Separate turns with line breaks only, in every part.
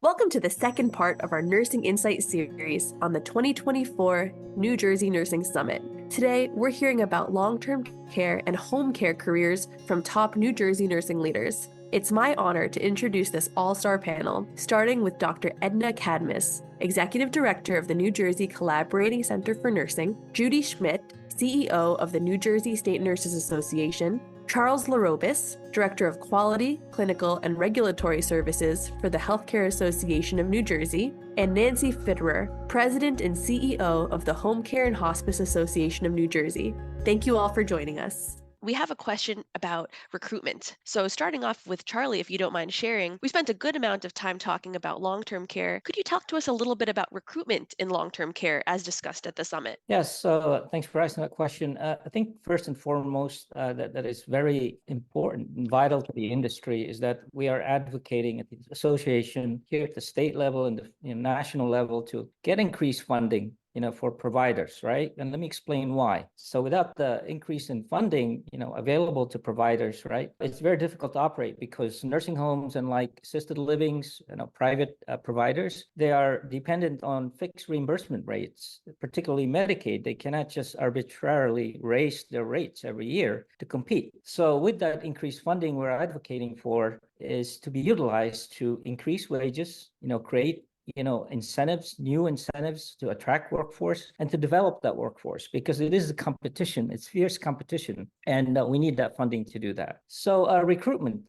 Welcome to the second part of our Nursing Insight series on the 2024 New Jersey Nursing Summit. Today, we're hearing about long-term care and home care careers from top New Jersey nursing leaders. It's my honor to introduce this all-star panel, starting with Dr. Edna Cadmus, Executive Director of the New Jersey Collaborating Center for Nursing, Judy Schmidt, CEO of the New Jersey State Nurses Association, Charles Larobis, Director of Quality, Clinical, and Regulatory Services for the Healthcare Association of New Jersey, and Nancy Fitterer, President and CEO of the Home Care and Hospice Association of New Jersey. Thank you all for joining us. We have a question about recruitment. So starting off with Charlie, if you don't mind sharing, we spent a good amount of time talking about long-term care. Could you talk to us a little bit about recruitment in long-term care as discussed at the summit?
Yes, thanks for asking that question. I think first and foremost, that is very important and vital to the industry is that we are advocating at the association here at the state level and the national level to get increased funding for providers, right? And let me explain why. So without the increase in funding, available to providers, right, it's very difficult to operate because nursing homes and like assisted livings, private providers, they are dependent on fixed reimbursement rates, particularly Medicaid. They cannot just arbitrarily raise their rates every year to compete. So with that increased funding, we're advocating for is to be utilized to increase wages, create incentives, new incentives to attract workforce and to develop that workforce because it is a competition. It's fierce competition. And we need that funding to do that. So recruitment.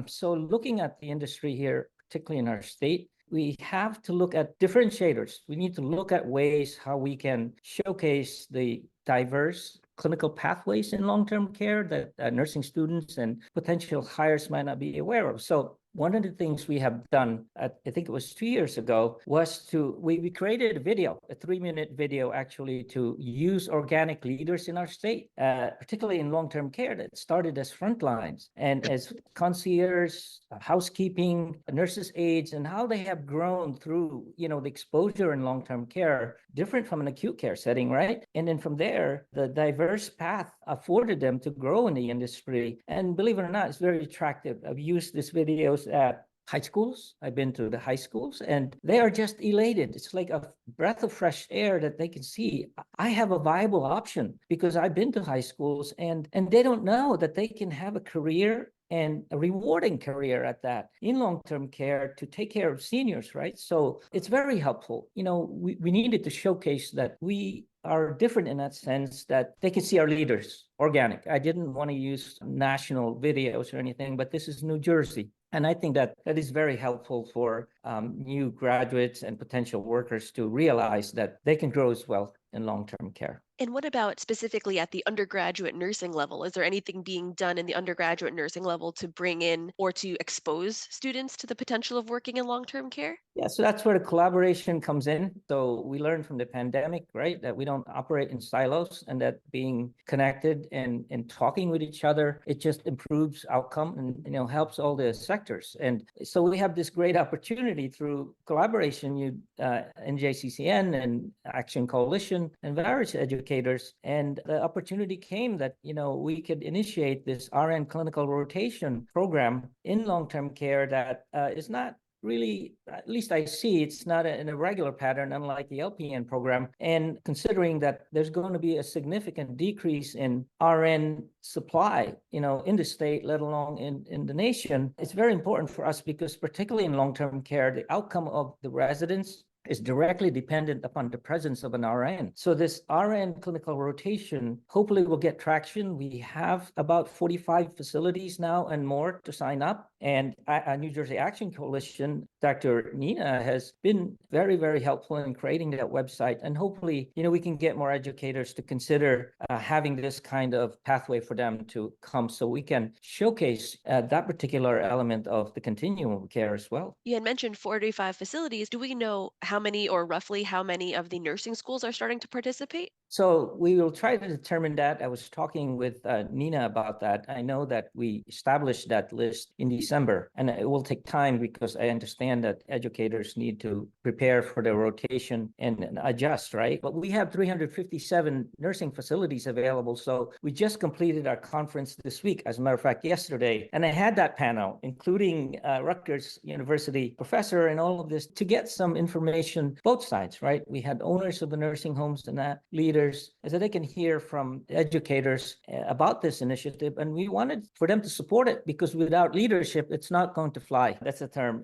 So looking at the industry here, particularly in our state, we have to look at differentiators. We need to look at ways how we can showcase the diverse clinical pathways in long-term care that nursing students and potential hires might not be aware of. So one of the things we have done, I think it was 2 years ago, was we created a video, a 3-minute video actually to use organic leaders in our state, particularly in long-term care that started as frontlines and as concierges, housekeeping, nurses' aides, and how they have grown through, the exposure in long-term care, different from an acute care setting, right? And then from there, the diverse path afforded them to grow in the industry. And believe it or not, it's very attractive. I've used these videos at high schools. I've been to the high schools and they are just elated. It's like a breath of fresh air that they can see. I have a viable option because I've been to high schools and they don't know that they can have a career and a rewarding career at that in long-term care to take care of seniors, right? So it's very helpful. We needed to showcase that we are different in that sense that they can see our leaders, organic. I didn't want to use national videos or anything, but this is New Jersey. And I think that is very helpful for new graduates and potential workers to realize that they can grow as well in long-term care.
And what about specifically at the undergraduate nursing level? Is there anything being done in the undergraduate nursing level to bring in or to expose students to the potential of working in long-term care?
Yeah, so that's where the collaboration comes in. So we learned from the pandemic, right, that we don't operate in silos and that being connected and talking with each other, it just improves outcome and, helps all the sectors. And so we have this great opportunity through collaboration, NJCCN and Action Coalition and various educators. And the opportunity came that, we could initiate this RN clinical rotation program in long-term care that is not really, at least I see, it's not in a regular pattern, unlike the LPN program. And considering that there's going to be a significant decrease in RN supply, in the state, let alone in the nation, it's very important for us because particularly in long-term care, the outcome of the residents is directly dependent upon the presence of an RN. So this RN clinical rotation hopefully will get traction. We have about 45 facilities now and more to sign up. And New Jersey Action Coalition, Dr. Nina has been very, very helpful in creating that website. And hopefully, we can get more educators to consider having this kind of pathway for them to come so we can showcase that particular element of the continuum of care as well.
You had mentioned 45 facilities. Do we know how many or roughly how many of the nursing schools are starting to participate?
So we will try to determine that. I was talking with Nina about that. I know that we established that list in December, and it will take time because I understand understand that educators need to prepare for their rotation and adjust, right? But we have 357 nursing facilities available. So we just completed our conference this week, as a matter of fact, yesterday. And I had that panel, including Rutgers University professor and all of this, to get some information, both sides, right? We had owners of the nursing homes and leaders, so they can hear from educators about this initiative. And we wanted for them to support it, because without leadership, it's not going to fly. That's the term.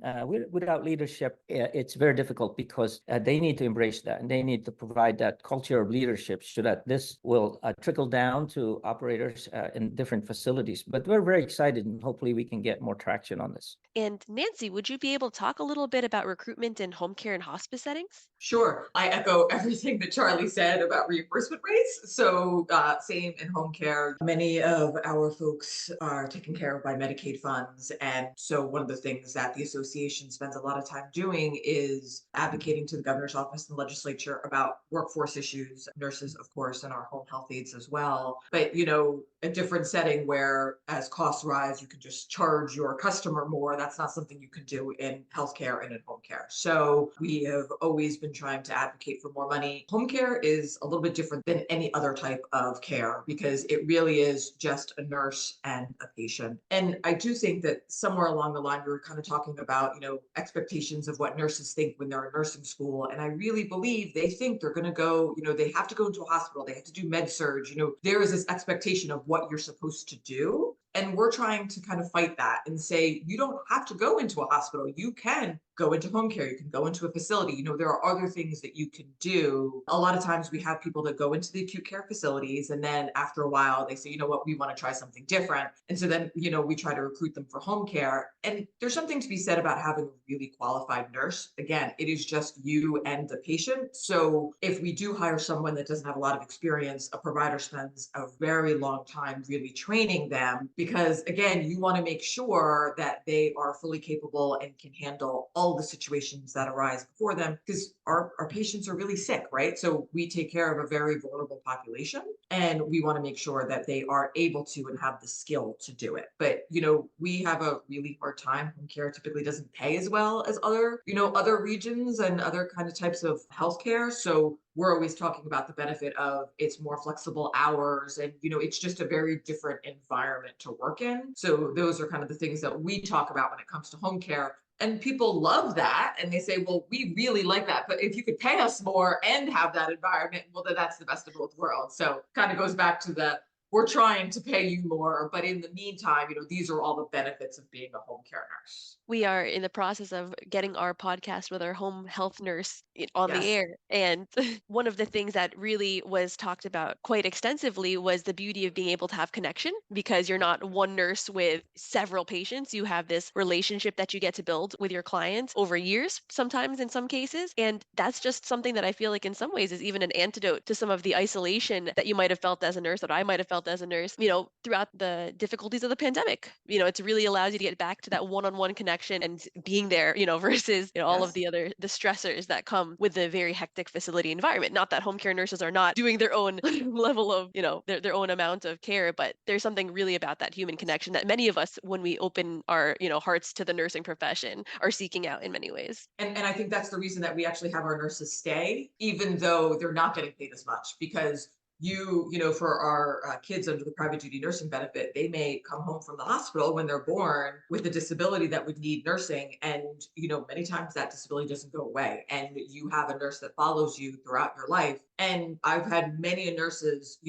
Without leadership, it's very difficult, because they need to embrace that, and they need to provide that culture of leadership so that this will trickle down to operators in different facilities. But we're very excited, and hopefully we can get more traction on this.
And Nancy, would you be able to talk a little bit about recruitment in home care and hospice settings?
Sure. I echo everything that Charlie said about reimbursement rates. So, same in home care. Many of our folks are taken care of by Medicaid funds. And so, one of the things that the association spends a lot of time doing is advocating to the governor's office and legislature about workforce issues, nurses, of course, and our home health aides as well. But, a different setting where as costs rise, you can just charge your customer more. That's not something you can do in healthcare and in home care. So, we have always been trying to advocate for more money. Home care is a little bit different than any other type of care, because it really is just a nurse and a patient. And I do think that somewhere along the line, we were kind of talking about, expectations of what nurses think when they're in nursing school. And I really believe they think they're going to go, they have to go into a hospital, they have to do med surg. There is this expectation of what you're supposed to do. And we're trying to kind of fight that and say, you don't have to go into a hospital. You can go into home care. You can go into a facility. There are other things that you can do. A lot of times we have people that go into the acute care facilities, and then after a while they say, you know what, we want to try something different. And so then, we try to recruit them for home care. And there's something to be said about having a really qualified nurse. Again, it is just you and the patient. So if we do hire someone that doesn't have a lot of experience, a provider spends a very long time really training them, because again, you want to make sure that they are fully capable and can handle all the situations that arise before them, because our patients are really sick, right? So we take care of a very vulnerable population, and we want to make sure that they are able to and have the skill to do it. But, we have a really hard time. Home care typically doesn't pay as well as other regions and other kind of types of healthcare. So we're always talking about the benefit of it's more flexible hours, and it's just a very different environment to work in. So those are kind of the things that we talk about when it comes to home care. And people love that, and they say, well, we really like that, but if you could pay us more and have that environment, well, then that's the best of both worlds. So kind of goes back to we're trying to pay you more, but in the meantime, these are all the benefits of being a home care nurse.
We are in the process of getting our podcast with our home health nurse on the
Yes.
air. And one of the things that really was talked about quite extensively was the beauty of being able to have connection, because you're not one nurse with several patients. You have this relationship that you get to build with your clients over years, sometimes in some cases. And that's just something that I feel like in some ways is even an antidote to some of the isolation that you might have felt as a nurse, that I might have felt as a nurse, throughout the difficulties of the pandemic. It really allows you to get back to that one-on-one connection and being there, versus all of
Yes.
the stressors that come with the very hectic facility environment. Not that home care nurses are not doing their own level of, their own amount of care, but there's something really about that human connection that many of us, when we open our, hearts to the nursing profession, are seeking out in many ways.
And I think that's the reason that we actually have our nurses stay, even though they're not getting paid as much, because for our kids under the private duty nursing benefit, they may come home from the hospital when they're born with a disability that would need nursing. And, many times that disability doesn't go away. And you have a nurse that follows you throughout your life. And I've had many nurses,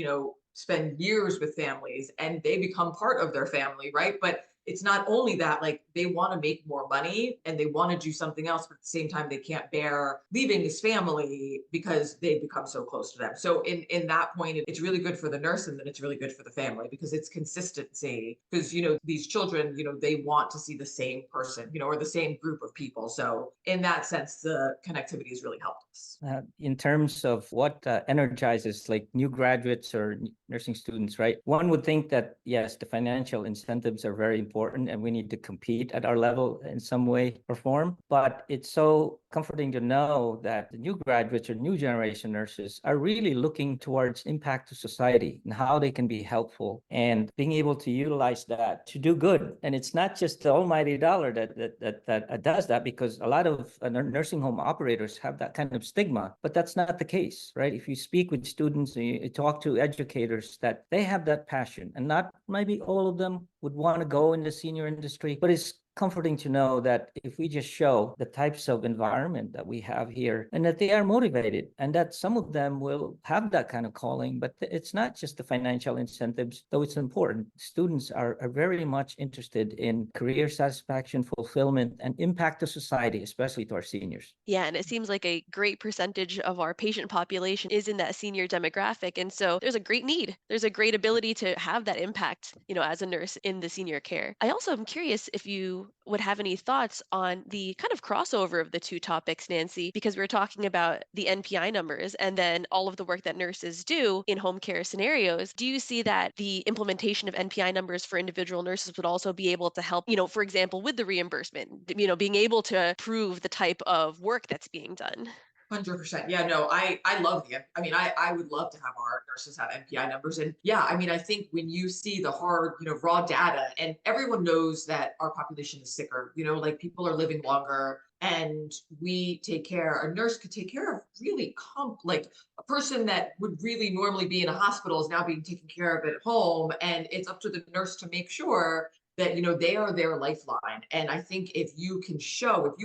spend years with families, and they become part of their family, right? But it's not only that, like, they want to make more money and they want to do something else, but at the same time, they can't bear leaving this family because they become so close to them. So in that point, it's really good for the nurse, and then it's really good for the family, because it's consistency. Because, these children, they want to see the same person, or the same group of people. So in that sense, the connectivity has really helped us.
In terms of what energizes like new graduates or nursing students, right? One would think that, yes, the financial incentives are very important important, and we need to compete at our level in some way or form. But it's so comforting to know that the new graduates or new generation nurses are really looking towards impact to society and how they can be helpful and being able to utilize that to do good. And it's not just the almighty dollar that does that, because a lot of nursing home operators have that kind of stigma, but that's not the case, right? If you speak with students and you talk to educators, that they have that passion, and not maybe all of them would want to go in the senior industry, but it's comforting to know that if we just show the types of environment that we have here and that they are motivated and that some of them will have that kind of calling, but it's not just the financial incentives, though it's important. Students are very much interested in career satisfaction, fulfillment, and impact to society, especially to our seniors.
Yeah, and it seems like a great percentage of our patient population is in that senior demographic. And so there's a great need. There's a great ability to have that impact, as a nurse in the senior care. I also am curious if you would have any thoughts on the kind of crossover of the two topics, Nancy, because we're talking about the NPI numbers and then all of the work that nurses do in home care scenarios. Do you see that the implementation of NPI numbers for individual nurses would also be able to help, for example, with the reimbursement, being able to prove the type of work that's being done?
100%. Yeah, no, I love I would love to have our nurses have NPI numbers. And yeah, I think when you see the hard, raw data, and everyone knows that our population is sicker, like people are living longer, and a nurse could take care of really like a person that would really normally be in a hospital is now being taken care of at home. And it's up to the nurse to make sure that they are their lifeline. And I think if you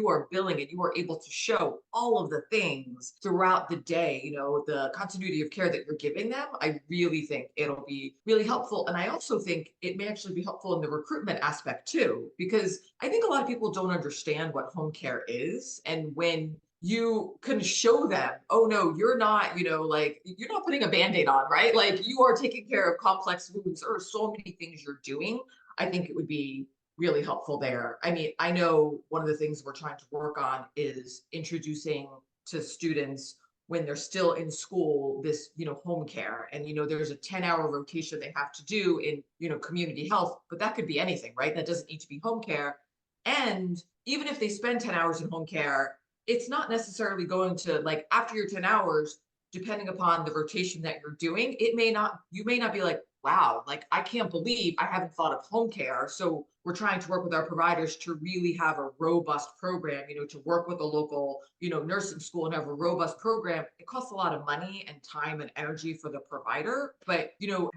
are billing and you are able to show all of the things throughout the day, the continuity of care that you're giving them, I really think it'll be really helpful. And I also think it may actually be helpful in the recruitment aspect too, because I think a lot of people don't understand what home care is. And when you can show them, oh no, you're not, you're not putting a Band-Aid on, right? Like, you are taking care of complex wounds. There are so many things you're doing. I think it would be really helpful there. I know one of the things we're trying to work on is introducing to students, when they're still in school, this, home care. And, there's a 10-hour rotation they have to do in, community health, but that could be anything, right? That doesn't need to be home care. And even if they spend 10 hours in home care, it's not necessarily going to, like, after your 10 hours, depending upon the rotation that you're doing, you may not be like, wow, like, I can't believe I haven't thought of home care. So we're trying to work with our providers to really have a robust program, to work with a local, nursing school and have a robust program. It costs a lot of money and time and energy for the provider, but,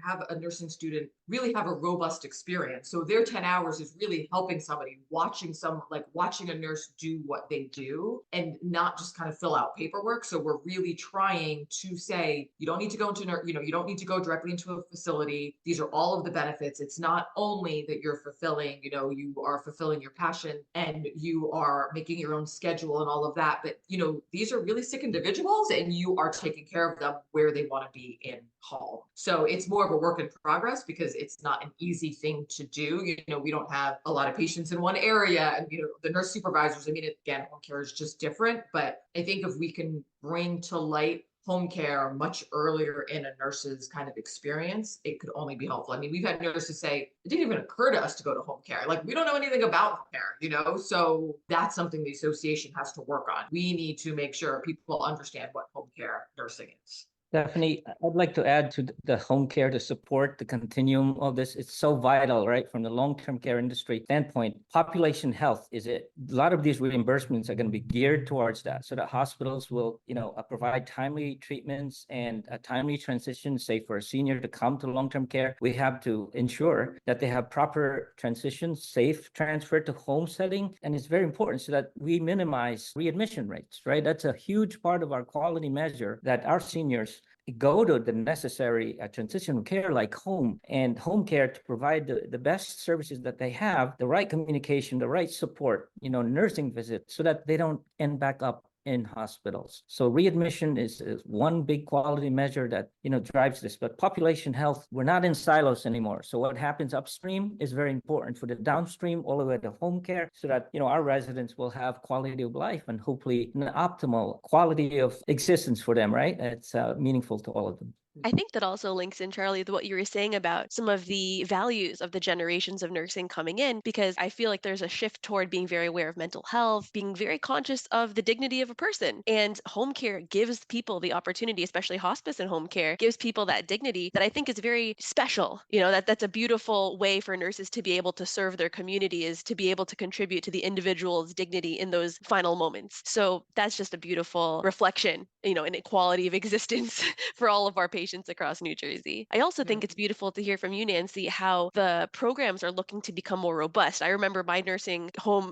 have a nursing student really have a robust experience. So their 10 hours is really helping somebody, watching a nurse do what they do and not just kind of fill out paperwork. So we're really trying to say, you don't need to go into, you don't need to go directly into a facility. These are all of the benefits. It's not only that you're fulfilling, you are fulfilling your passion and you are making your own schedule and all of that, but, these are really sick individuals and you are taking care of them where they want to be in home. So it's more of a work in progress because it's not an easy thing to do. We don't have a lot of patients in one area, and, the nurse supervisors, again, home care is just different, but I think if we can bring to light home care much earlier in a nurse's kind of experience, it could only be helpful. We've had nurses say, it didn't even occur to us to go to home care. Like, we don't know anything about home care, so that's something the association has to work on. We need to make sure people understand what home care nursing is.
Definitely, I'd like to add to the home care to support the continuum of this. It's so vital, right? From the long-term care industry standpoint, population health is it. A lot of these reimbursements are going to be geared towards that, so that hospitals will, provide timely treatments and a timely transition. Say for a senior to come to long-term care, we have to ensure that they have proper transition, safe transfer to home setting, and it's very important so that we minimize readmission rates, right? That's a huge part of our quality measure, that our seniors go to the necessary transitional care like home care to provide the best services that they have, the right communication, the right support, nursing visits, so that they don't end back up in hospitals. So readmission is one big quality measure that, drives this. But population health, we're not in silos anymore. So what happens upstream is very important for the downstream all the way to home care, so that, our residents will have quality of life and hopefully an optimal quality of existence for them, right? It's meaningful to all of them.
I think that also links in, Charlie, to what you were saying about some of the values of the generations of nursing coming in, because I feel like there's a shift toward being very aware of mental health, being very conscious of the dignity of a person. And home care gives people the opportunity, especially hospice and home care, gives people that dignity that I think is very special. That's a beautiful way for nurses to be able to serve their community, is to be able to contribute to the individual's dignity in those final moments. So that's just a beautiful reflection, in equality of existence for all of our patients across New Jersey. I also think it's beautiful to hear from you, Nancy, how the programs are looking to become more robust. I remember my nursing home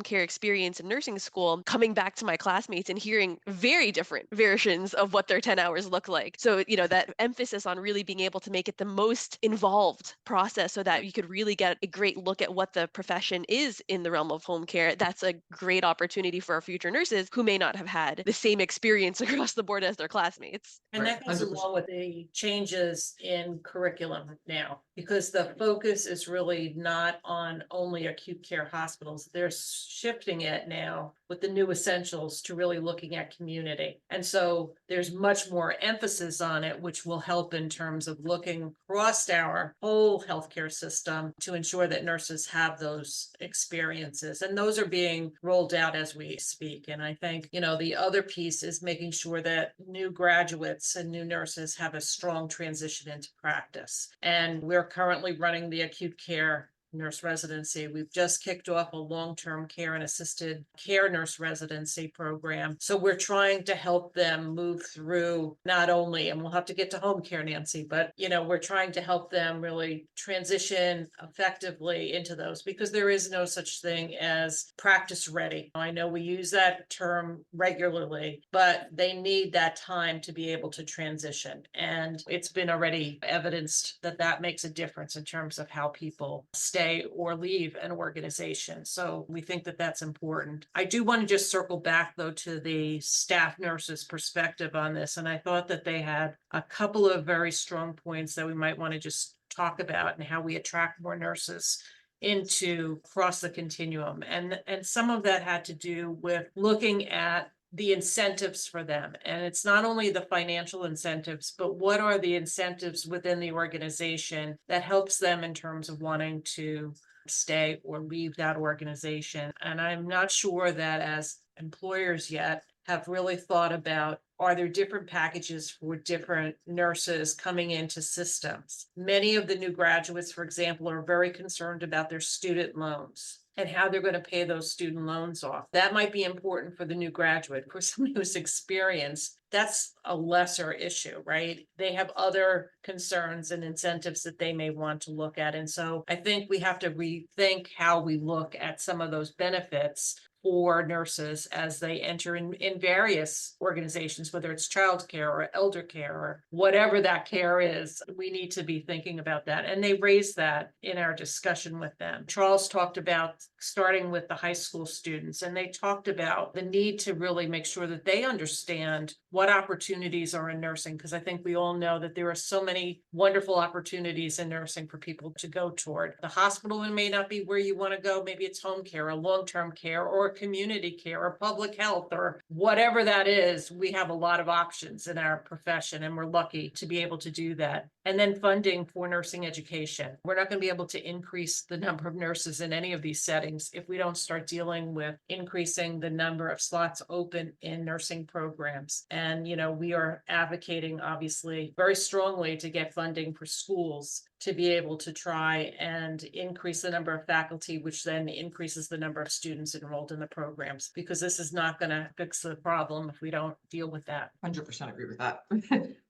care experience in nursing school, coming back to my classmates and hearing very different versions of what their 10 hours look like. So, that emphasis on really being able to make it the most involved process so that you could really get a great look at what the profession is in the realm of home care. That's a great opportunity for our future nurses who may not have had the same experience across the board as their classmates.
And
Right,
that goes
100%.
along with the changes in curriculum now, because the focus is really not on only acute care hospitals. They're shifting it now with the new essentials to really looking at community. And so there's much more emphasis on it, which will help in terms of looking across our whole healthcare system to ensure that nurses have those experiences. And those are being rolled out as we speak. And I think, the other piece is making sure that new graduates and new nurses have a strong transition into practice. And we're currently running the acute care nurse residency. We've just kicked off a long-term care and assisted care nurse residency program. So we're trying to help them move through not only, and we'll have to get to home care, Nancy, but we're trying to help them really transition effectively into those, because there is no such thing as practice ready. I know we use that term regularly, but they need that time to be able to transition. And it's been already evidenced that that makes a difference in terms of how people stay or leave an organization. So we think that that's important. I do want to just circle back, though, to the staff nurses' perspective on this. And I thought that they had a couple of very strong points that we might want to just talk about, and how we attract more nurses into across the continuum. And some of that had to do with looking at the incentives for them. And it's not only the financial incentives, but what are the incentives within the organization that helps them in terms of wanting to stay or leave that organization. And I'm not sure that as employers yet have really thought about, are there different packages for different nurses coming into systems? Many of the new graduates, for example, are very concerned about their student loans and how they're going to pay those student loans off. That might be important for the new graduate. For someone who's experienced, that's a lesser issue, right? They have other concerns and incentives that they may want to look at. And so I think we have to rethink how we look at some of those benefits for nurses as they enter in various organizations, whether it's childcare or elder care or whatever that care is. We need to be thinking about that. And they raised that in our discussion with them. Charles talked about starting with the high school students, and they talked about the need to really make sure that they understand what opportunities are in nursing, because I think we all know that there are so many wonderful opportunities in nursing for people to go toward. The hospital may not be where you want to go. Maybe it's home care or long-term care or community care or public health or whatever that is. We have a lot of options in our profession, and we're lucky to be able to do that. And then funding for nursing education. We're not going to be able to increase the number of nurses in any of these settings if we don't start dealing with increasing the number of slots open in nursing programs. And, we are advocating, obviously, very strongly to get funding for schools to be able to try and increase the number of faculty, which then increases the number of students enrolled in the programs, because this is not going to fix the problem if we don't deal with that.
100% agree with that.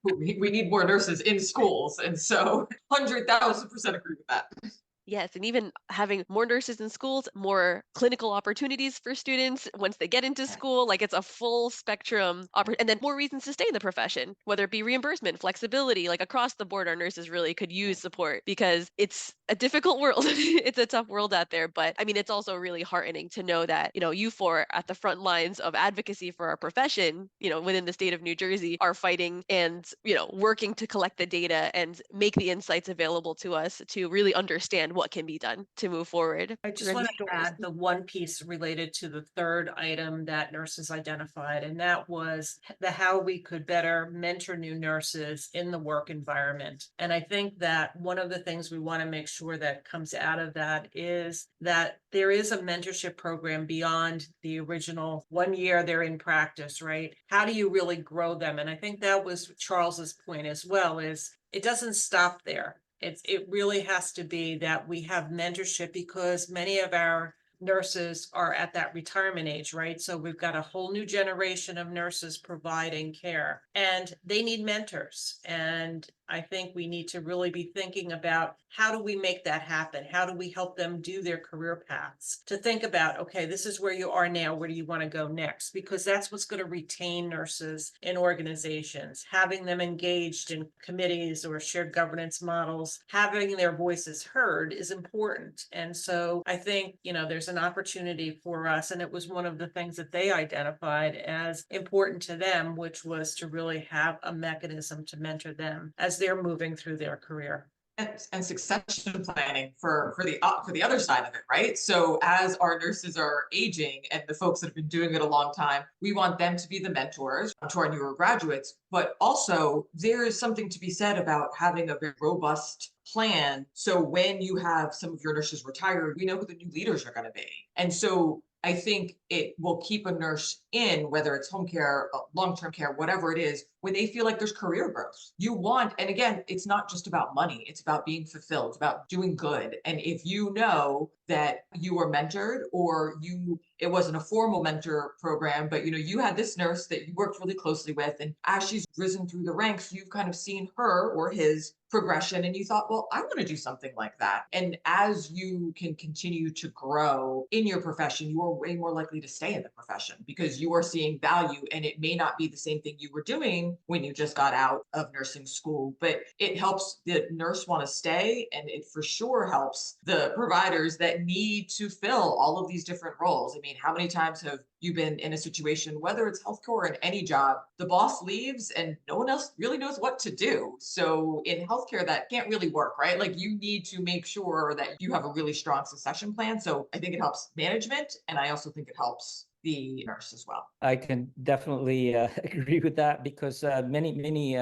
We need more nurses in schools. And so 100,000% agree with that.
Yes, and even having more nurses in schools, more clinical opportunities for students once they get into school, like it's a full spectrum, and then more reasons to stay in the profession, whether it be reimbursement, flexibility, like across the board, our nurses really could use support, because it's a difficult world. It's a tough world out there, but I mean, it's also really heartening to know that, you four at the front lines of advocacy for our profession, within the state of New Jersey are fighting and, working to collect the data and make the insights available to us to really understand and what can be done to move forward.
I just want to add the one piece related to the third item that nurses identified, and that was how we could better mentor new nurses in the work environment. And I think that one of the things we want to make sure that comes out of that is that there is a mentorship program beyond the original 1 year they're in practice, right? How do you really grow them? And I think that was Charles's point as well, is it doesn't stop there. It really has to be that we have mentorship, because many of our nurses are at that retirement age, right? So we've got a whole new generation of nurses providing care, and they need mentors. And I think we need to really be thinking about, how do we make that happen? How do we help them do their career paths? To think about, okay, this is where you are now. Where do you want to go next? Because that's what's going to retain nurses in organizations, having them engaged in committees or shared governance models, having their voices heard is important. And so I think, there's an opportunity for us. And it was one of the things that they identified as important to them, which was to really have a mechanism to mentor them as they're moving through their career.
And succession planning for the other side of it, right? So as our nurses are aging and the folks that have been doing it a long time, we want them to be the mentors to our newer graduates. But also, there is something to be said about having a very robust plan. So when you have some of your nurses retired, we know who the new leaders are going to be. And so I think it will keep a nurse in, whether it's home care, long-term care, whatever it is, when they feel like there's career growth. And again, it's not just about money, it's about being fulfilled, it's about doing good. And if you know that you were mentored, or it wasn't a formal mentor program, but you had this nurse that you worked really closely with, and as she's risen through the ranks, you've kind of seen her or his progression, and you thought, well, I want to do something like that. And as you can continue to grow in your profession, you are way more likely to stay in the profession, because you are seeing value, and it may not be the same thing you were doing when you just got out of nursing school, but it helps the nurse want to stay, and it for sure helps the providers that need to fill all of these different roles. I mean, how many times have you been in a situation, whether it's healthcare or in any job, the boss leaves and no one else really knows what to do? So in healthcare, that can't really work, right? Like, you need to make sure that you have a really strong succession plan. So I think it helps management, and I also think it helps the nurse as well.
I can definitely agree with that, because many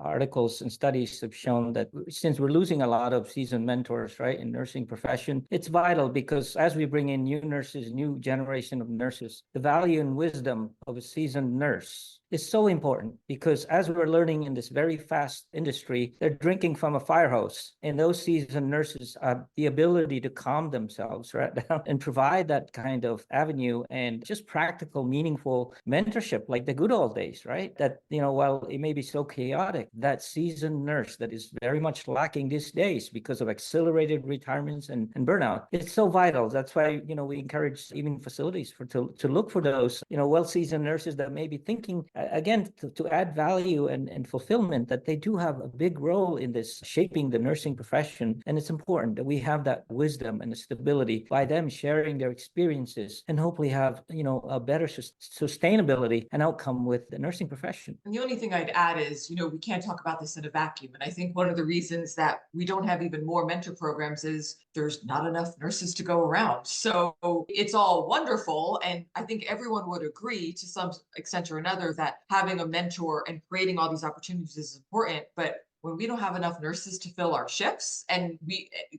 articles and studies have shown that since we're losing a lot of seasoned mentors, right, in nursing profession, it's vital, because as we bring in new nurses, new generation of nurses, the value and wisdom of a seasoned nurse is so important, because as we're learning in this very fast industry, they're drinking from a fire hose, and those seasoned nurses have the ability to calm themselves right down and provide that kind of avenue and just practical, meaningful mentorship like the good old days, right? That, while it may be so chaotic, that seasoned nurse that is very much lacking these days because of accelerated retirements and burnout, it's so vital. That's why, we encourage even facilities to look for those, well-seasoned nurses that may be thinking, again, to add value and fulfillment, that they do have a big role in this shaping the nursing profession. And it's important that we have that wisdom and the stability by them sharing their experiences, and hopefully have, a better sustainability and outcome with the nursing profession.
And the only thing I'd add is, we can't talk about this in a vacuum. And I think one of the reasons that we don't have even more mentor programs is there's not enough nurses to go around. So it's all wonderful. And I think everyone would agree to some extent or another that having a mentor and creating all these opportunities is important. But when we don't have enough nurses to fill our shifts, and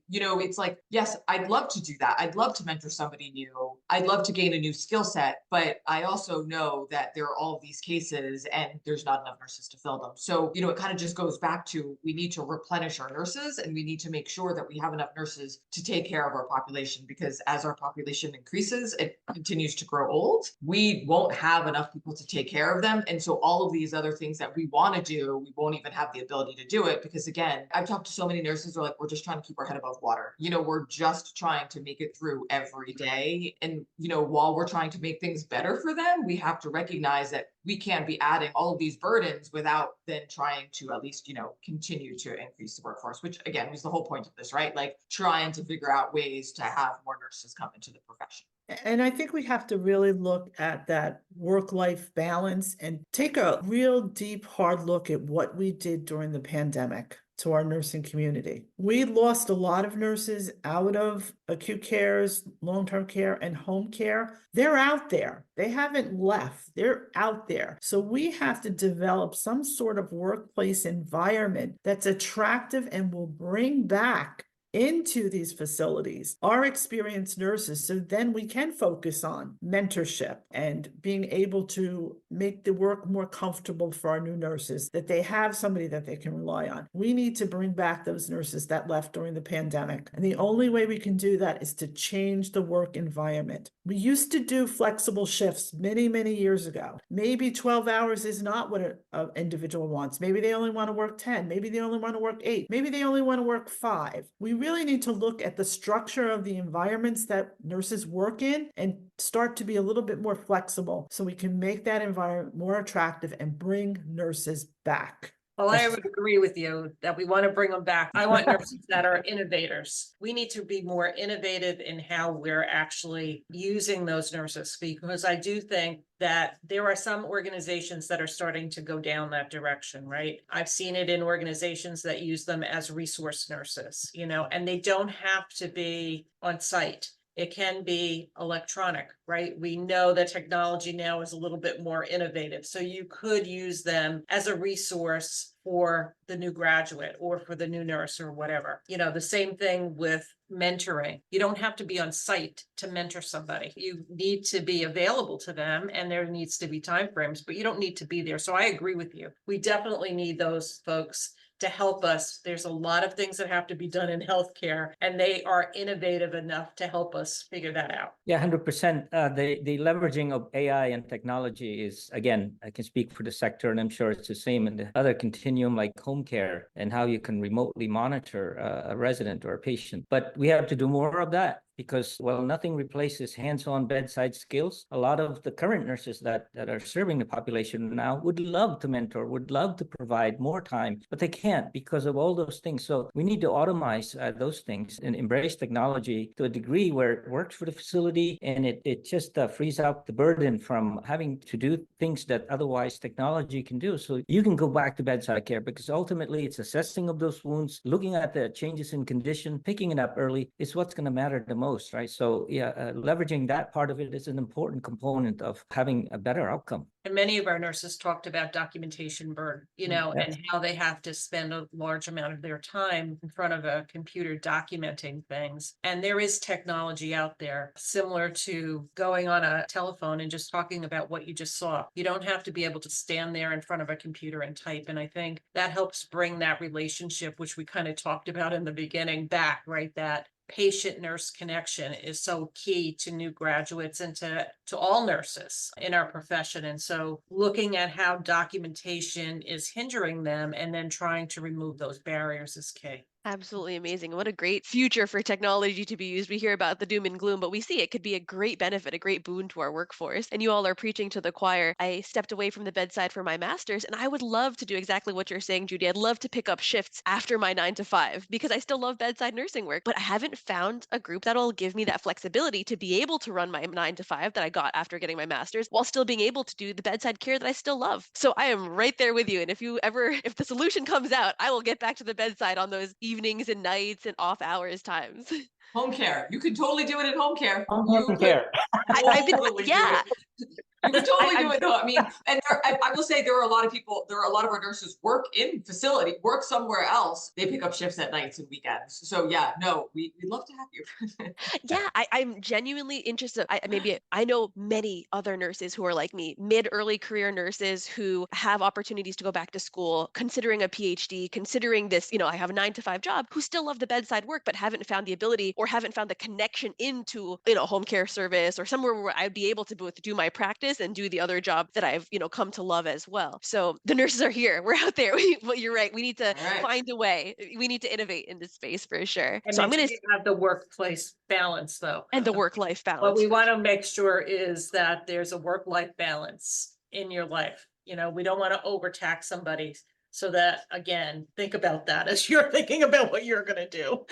it's like, yes, I'd love to do that. I'd love to mentor somebody new. I'd love to gain a new skill set, but I also know that there are all of these cases and there's not enough nurses to fill them. So, it kind of just goes back to, we need to replenish our nurses, and we need to make sure that we have enough nurses to take care of our population, because as our population increases, it continues to grow old. We won't have enough people to take care of them. And so all of these other things that we want to do, we won't even have the ability to do it, because again, I've talked to so many nurses who are like, we're just trying to keep our head above water. We're just trying to make it through every day. And, while we're trying to make things better for them, we have to recognize that we can't be adding all of these burdens without then trying to at least, continue to increase the workforce, which again was the whole point of this, right? Like, trying to figure out ways to have more nurses come into the profession.
And I think we have to really look at that work-life balance and take a real deep, hard look at what we did during the pandemic to our nursing community. We lost a lot of nurses out of acute cares, long-term care, and home care. They're out there. They haven't left. They're out there. So we have to develop some sort of workplace environment that's attractive and will bring back into these facilities our experienced nurses, so then we can focus on mentorship and being able to make the work more comfortable for our new nurses, that they have somebody that they can rely on. We need to bring back those nurses that left during the pandemic, and the only way we can do that is to change the work environment. We used to do flexible shifts many years ago. Maybe 12 hours is not what an individual wants. Maybe they only want to work 10. Maybe they only want to work 8. Maybe they only want to work 5. We really need to look at the structure of the environments that nurses work in and start to be a little bit more flexible so we can make that environment more attractive and bring nurses back.
Well, I would agree with you that we want to bring them back. I want nurses that are innovators. We need to be more innovative in how we're actually using those nurses, because I do think that there are some organizations that are starting to go down that direction, right? I've seen it in organizations that use them as resource nurses, and they don't have to be on site. It can be electronic, right? We know that technology now is a little bit more innovative. So you could use them as a resource for the new graduate or for the new nurse or whatever. The same thing with mentoring. You don't have to be on site to mentor somebody. You need to be available to them, and there needs to be timeframes, but you don't need to be there. So I agree with you. We definitely need those folks to help us. There's a lot of things that have to be done in healthcare, and they are innovative enough to help us figure that out.
Yeah, 100%. The leveraging of AI and technology is, again, I can speak for the sector, and I'm sure it's the same in the other continuum like home care and how you can remotely monitor a resident or a patient. But we have to do more of that, because, well, nothing replaces hands-on bedside skills. A lot of the current nurses that are serving the population now would love to mentor, would love to provide more time, but they can't because of all those things. So we need to automate those things and embrace technology to a degree where it works for the facility, and it just frees out the burden from having to do things that otherwise technology can do. So you can go back to bedside care, because ultimately it's assessing of those wounds, looking at the changes in condition, picking it up early is what's going to matter the most, right? So leveraging that part of it is an important component of having a better outcome.
And many of our nurses talked about documentation burden,
Yes.
and how they have to spend a large amount of their time in front of a computer documenting things. And there is technology out there similar to going on a telephone and just talking about what you just saw. You don't have to be able to stand there in front of a computer and type. And I think that helps bring that relationship, which we kind of talked about in the beginning, back, right? That patient-nurse connection is so key to new graduates and to all nurses in our profession. And so looking at how documentation is hindering them and then trying to remove those barriers is key.
Absolutely amazing. What a great future for technology to be used. We hear about the doom and gloom, but we see it could be a great benefit, a great boon to our workforce. And you all are preaching to the choir. I stepped away from the bedside for my master's, and I would love to do exactly what you're saying, Judy. I'd love to pick up shifts after my 9 to 5 because I still love bedside nursing work, but I haven't found a group that'll give me that flexibility to be able to run my 9 to 5 that I got after getting my master's while still being able to do the bedside care that I still love. So I am right there with you. And if the solution comes out, I will get back to the bedside on those evenings and nights and off hours times.
Home care. You could totally do it at home care.
Home care.
I've been,
Totally do
yeah.
it. You could totally do it though. I mean, and I will say there are a lot of people, there are a lot of our nurses work in facility, work somewhere else. They pick up shifts at nights and weekends. So yeah, no, we'd love to have you.
Yeah, I'm genuinely interested. I know many other nurses who are like me, early career nurses who have opportunities to go back to school, considering a PhD, considering this, I have a 9 to 5 job, who still love the bedside work, but haven't found the ability or haven't found the connection into, home care service or somewhere where I'd be able to both do my practice and do the other job that I've, come to love as well. So the nurses are here. We're out there. Well, you're right. We need to find a way. We need to innovate in this space for sure.
And
so I'm going to
have the workplace balance though.
And the work-life balance.
What we want to make sure is that there's a work-life balance in your life. We don't want to overtax somebody So that, again, think about that as you're thinking about what you're going to do.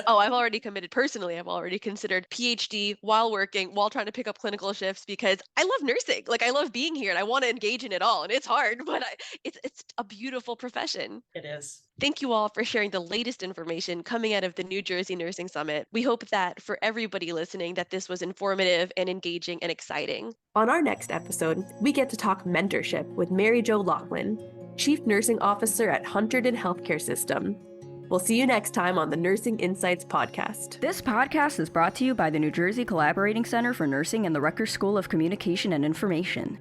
Oh, I've already committed personally. I've already considered PhD while working, while trying to pick up clinical shifts because I love nursing. Like I love being here and I want to engage in it all. And it's hard, but it's a beautiful profession.
It is.
Thank you all for sharing the latest information coming out of the New Jersey Nursing Summit. We hope that for everybody listening that this was informative and engaging and exciting.
On our next episode, we get to talk mentorship with Mary Jo Loughlin, Chief Nursing Officer at Hunterdon Healthcare System. We'll see you next time on the Nursing Insights podcast.
This podcast is brought to you by the New Jersey Collaborating Center for Nursing and the Rutgers School of Communication and Information.